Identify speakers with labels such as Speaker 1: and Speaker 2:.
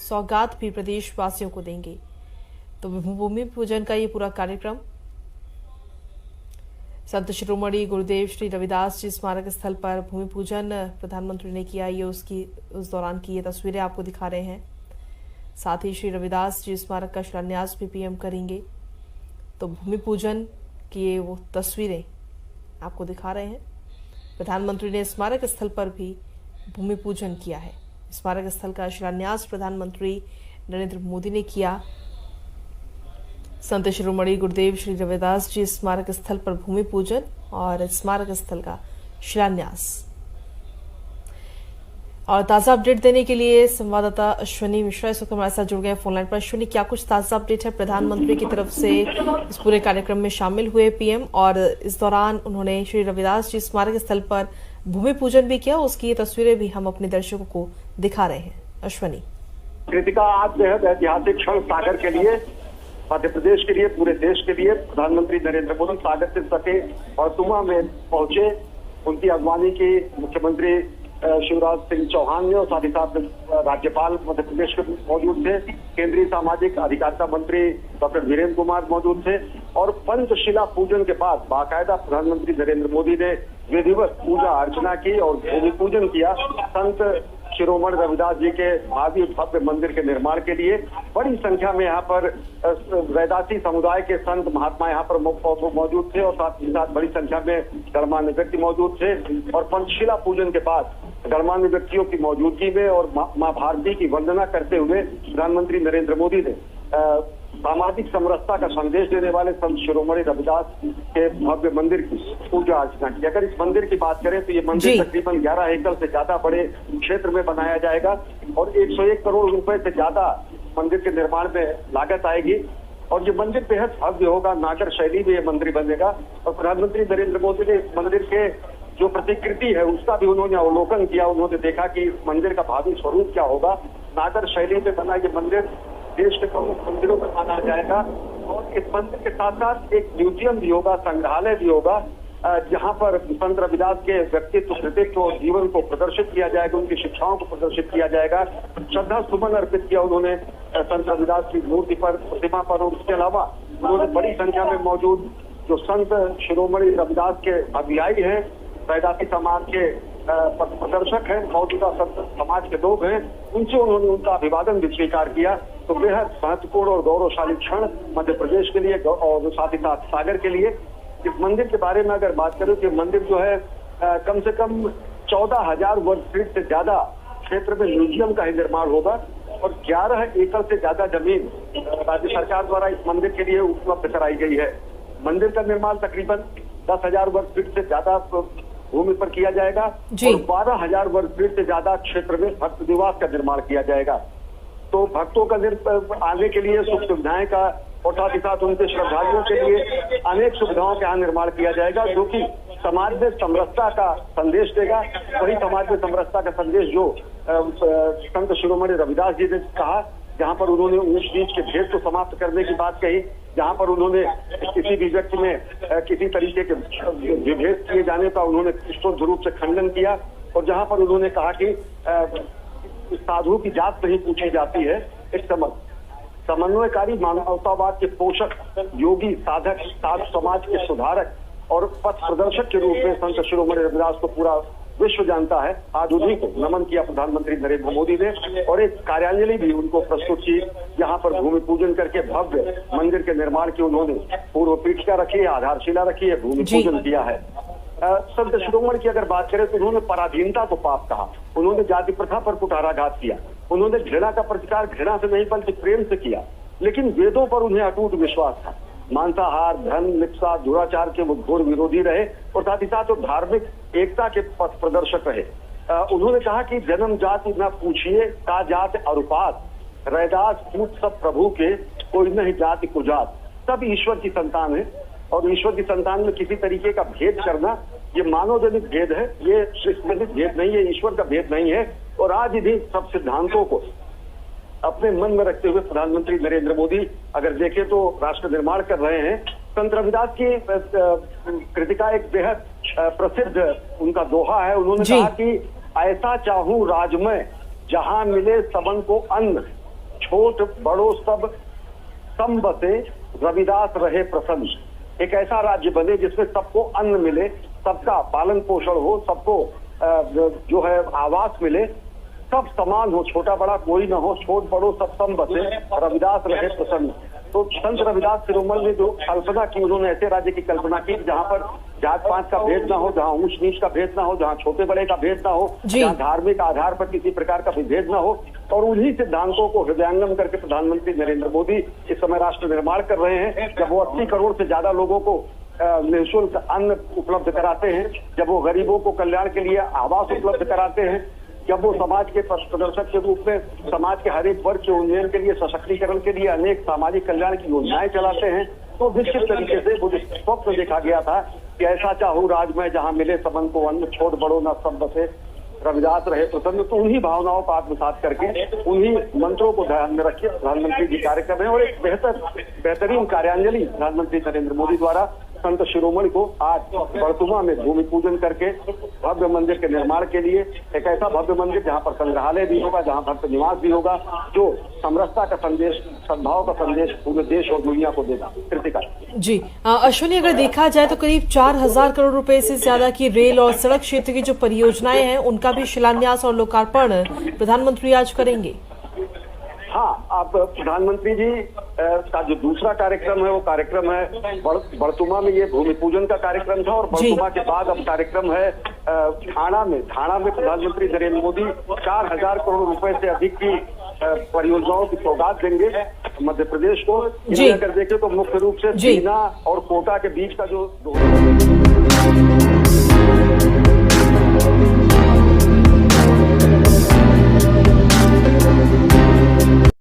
Speaker 1: सौगात भी प्रदेशवासियों को देंगे। तो भूमि पूजन का ये पूरा कार्यक्रम संत शिरोमणि गुरुदेव श्री रविदास जी स्मारक स्थल पर भूमि पूजन प्रधानमंत्री ने किया। ये उस दौरान की ये तस्वीरें आपको दिखा रहे हैं। साथ ही श्री रविदास जी स्मारक का शिलान्यास भी पीएम करेंगे। तो भूमि पूजन की ये वो तस्वीरें आपको दिखा रहे हैं। प्रधानमंत्री ने स्मारक स्थल पर भी भूमि पूजन किया है। स्मारक स्थल का शिलान्यास प्रधानमंत्री नरेंद्र मोदी ने किया। संत शिरोमणि गुरुदेव श्री रविदास जी स्मारक स्थल पर भूमि पूजन और स्मारक स्थल का शिलान्यास। और ताजा अपडेट देने के लिए संवाददाता अश्विनी मिश्रा इस वक्त हमारे साथ जुड़ गए फोनलाइन पर। अश्विनी, क्या कुछ ताजा अपडेट है? प्रधानमंत्री की तरफ से इस पूरे कार्यक्रम में शामिल हुए पीएम, और इस दौरान उन्होंने श्री रविदास जी स्मारक स्थल पर भूमि पूजन भी किया। उसकी ये तस्वीरें भी हम अपने दर्शकों को दिखा रहे हैं। अश्विनी।
Speaker 2: कृतिका, आज बेहद ऐतिहासिक क्षण सागर के लिए, मध्य प्रदेश के लिए, पूरे देश के लिए। प्रधानमंत्री नरेंद्र मोदी सागर से सटे और तुमा में पहुंचे। उनकी अगवानी की मुख्यमंत्री शिवराज सिंह चौहान ने और साथ ही साथ राज्यपाल मध्य प्रदेश के मौजूद थे। केंद्रीय सामाजिक अधिकारिता मंत्री डॉक्टर वीरेंद्र कुमार मौजूद थे। और पंचशिला पूजन के बाद बाकायदा प्रधानमंत्री नरेंद्र मोदी ने विधिवत पूजा अर्चना की और भूमि पूजन किया संत शिरोमणि रविदास जी के भावी भव्य मंदिर के निर्माण के लिए। बड़ी संख्या में यहाँ पर रैदासी समुदाय के संत महात्मा यहाँ पर मौजूद थे और साथ ही साथ बड़ी संख्या में गणमान्य व्यक्ति मौजूद थे। और पंचशिला पूजन के बाद गणमान्य व्यक्तियों की मौजूदगी में और मां भारती की वंदना करते हुए प्रधानमंत्री नरेंद्र मोदी ने सामाजिक समरसता का संदेश देने वाले संत शिरोमणि रविदास के भव्य मंदिर की पूजा अर्चना की। अगर इस मंदिर की बात करें तो ये मंदिर तकरीबन 11 एकड़ से ज्यादा बड़े क्षेत्र में बनाया जाएगा और 101 करोड़ रुपए से ज्यादा मंदिर के निर्माण में लागत आएगी। और ये मंदिर बेहद भव्य होगा, नागर शैली में ये मंदिर बनेगा। और प्रधानमंत्री नरेंद्र मोदी ने इस मंदिर के जो प्रतिकृति है उसका भी उन्होंने अवलोकन किया। उन्होंने देखा कि मंदिर का भावी स्वरूप क्या होगा। नागर शैली में बना ये मंदिर देश के प्रमुख मंदिरों में माना जाएगा। और इस मंदिर के साथ साथ एक म्यूजियम भी होगा, संग्रहालय भी होगा, जहां पर संत रविदास के व्यक्तित्व, कृतित्व और जीवन को प्रदर्शित किया जाएगा, उनकी शिक्षाओं को प्रदर्शित किया जाएगा। श्रद्धा सुमन अर्पित किया उन्होंने संत रविदास की मूर्ति पर, प्रतिमा पर। और उसके अलावा उन्होंने बड़ी संख्या में मौजूद जो संत शिरोमणि रविदास के अनुयायी हैं, रैदासी समाज के प्रदर्शक हैं, मौजूदा संत समाज के लोग हैं, उनसे उन्होंने उनका अभिवादन भी स्वीकार किया। तो बेहद महत्वपूर्ण और गौरवशाली क्षण मध्य प्रदेश के लिए और साथ ही साथ सागर के लिए। इस मंदिर के बारे में अगर बात करें तो मंदिर जो है कम से कम 14,000 वर्ग फीट से ज्यादा क्षेत्र में म्यूजियम का ही निर्माण होगा और 11 एकड़ से ज्यादा जमीन राज्य सरकार द्वारा इस मंदिर के लिए उपलब्ध कराई गई है। मंदिर का निर्माण तकरीबन 10,000 वर्ग फीट से ज्यादा भूमि पर किया जाएगा और 12,000 वर्ग फीट से ज्यादा क्षेत्र में भक्त निवास का निर्माण किया जाएगा। तो भक्तों का आने के लिए सुख सुविधाएं का और साथ ही साथ उनके श्रद्धालुओं के लिए अनेक सुविधाओं का निर्माण किया जाएगा, जो कि समाज में समरसता का संदेश देगा। वही समाज में समरसता का संदेश जो संत शिरोमणि रविदास जी ने कहा, जहां पर उन्होंने ऊंच नीच के भेद को समाप्त करने की बात कही, जहां पर उन्होंने किसी भी व्यक्ति में किसी तरीके के विभेद किए जाने का उन्होंने स्पष्ट रूप से खंडन किया और जहां पर उन्होंने कहा कि साधु की जात नहीं पूछी जाती है। एक समन्वयकारी मानवतावाद के पोषक, योगी, साधक, साधु समाज के सुधारक और पथ प्रदर्शक के रूप में संत शिरोमणि रविदास को पूरा विश्व जानता है। आज उन्हीं को नमन किया प्रधानमंत्री नरेंद्र मोदी ने और एक कार्यांजलि भी उनको प्रस्तुत की। यहाँ पर भूमि पूजन करके भव्य मंदिर के निर्माण की उन्होंने पूर्व पीठिका रखी है, आधारशिला रखी है, भूमि पूजन किया है। संत शिरोमणि की अगर बात करें तो उन्होंने पराधीनता को पाप कहा, उन्होंने जाति प्रथा पर कुठाराघात किया, उन्होंने घृणा का प्रतिकार घृणा से नहीं बल्कि प्रेम से किया। लेकिन वेदों पर उन्हें अटूट विश्वास था। मांसाहार, धन, लिप्सा, दुराचार के वो घोर विरोधी रहे और साथ ही साथ वो धार्मिक एकता के पथ प्रदर्शक रहे। उन्होंने कहा कि जन्म जाति न पूछिए, का जात अरुपात, रैदास पूत सब प्रभु के, कोई नहीं जाति कुजात। सब ईश्वर की संतान है। और ईश्वर की संतान में किसी तरीके का भेद करना ये मानवजनित भेद है, ये सृष्टिजनित भेद नहीं है, ईश्वर का भेद नहीं है। और आज इन्हीं सब सिद्धांतों को अपने मन में रखते हुए प्रधानमंत्री नरेंद्र मोदी अगर देखें तो राष्ट्र निर्माण कर रहे हैं। संत रविदास की कृतिका एक बेहद प्रसिद्ध उनका दोहा है। उन्होंने कहा कि ऐसा चाहूं राजमय जहां मिले सबन को अन्न, छोट बड़ो सब सम बसे रविदास रहे प्रसन्न। एक ऐसा राज्य बने जिसमें सबको अन्न मिले, सबका पालन पोषण हो, सबको जो है आवास मिले, सब समान हो, छोटा बड़ा कोई ना हो, छोट बड़ो सब सम बसे, रविदास रहे प्रसन्न। तो संत रविदास शिरोमणि ने जो कल्पना की, उन्होंने ऐसे राज्य की कल्पना की जहां पर जात पात का भेद ना हो, जहां ऊंच नीच का भेद ना हो, जहां छोटे बड़े का भेद ना हो, जहां धार्मिक आधार पर किसी प्रकार का विभेद ना हो। और उन्हीं सिद्धांतों को हृदयंगम करके प्रधानमंत्री नरेंद्र मोदी इस समय राष्ट्र निर्माण कर रहे हैं। जब वो 80 करोड़ से ज्यादा लोगों को निःशुल्क अन्न उपलब्ध कराते हैं, जब वो गरीबों को कल्याण के लिए आवास उपलब्ध कराते हैं, जब वो समाज के पथ प्रदर्शक के रूप में समाज के हर एक वर्ग के उन्नयन के लिए, सशक्तिकरण के लिए अनेक सामाजिक कल्याण की योजनाएं चलाते हैं, तो निश्चित तरीके से वो स्वप्न देखा गया था कि ऐसा चाहूं राजमय जहां मिले सबन को अन्न, छोट बड़ो न सब बसे, रविदास रहे प्रसन्न। तो उन्हीं भावनाओं को आत्मसात करके, उन्हीं मंत्रों को ध्यान में रखे प्रधानमंत्री जी कार्य कर रहे हैं। और एक बेहतरीन कार्यांजलि प्रधानमंत्री नरेंद्र मोदी द्वारा संत शिरोमणि को आज बड़तुमा में भूमि पूजन करके भव्य मंदिर के निर्माण के लिए, एक ऐसा भव्य मंदिर जहां पर संग्रहालय भी होगा, जहां भक्त निवास भी होगा, जो समरसता का संदेश, सद्भाव का संदेश पूरे देश और दुनिया को देगा। कृतिका
Speaker 1: जी अश्विनी, अगर देखा जाए तो करीब 4000 करोड़ रुपए से ज्यादा की रेल और सड़क क्षेत्र की जो परियोजनाएं हैं उनका भी शिलान्यास और लोकार्पण प्रधानमंत्री आज करेंगे।
Speaker 2: हाँ, आप प्रधानमंत्री जी का जो दूसरा कार्यक्रम है वो कार्यक्रम है बड़तुमा में, ये भूमि पूजन का कार्यक्रम था। और बड़तुमा के बाद अब कार्यक्रम है थाना में। थाना में प्रधानमंत्री नरेंद्र मोदी 4000 करोड़ रुपए से अधिक की परियोजनाओं की सौगात देंगे मध्य प्रदेश को। अगर देखें तो मुख्य रूप से बीना और कोटा के बीच का जो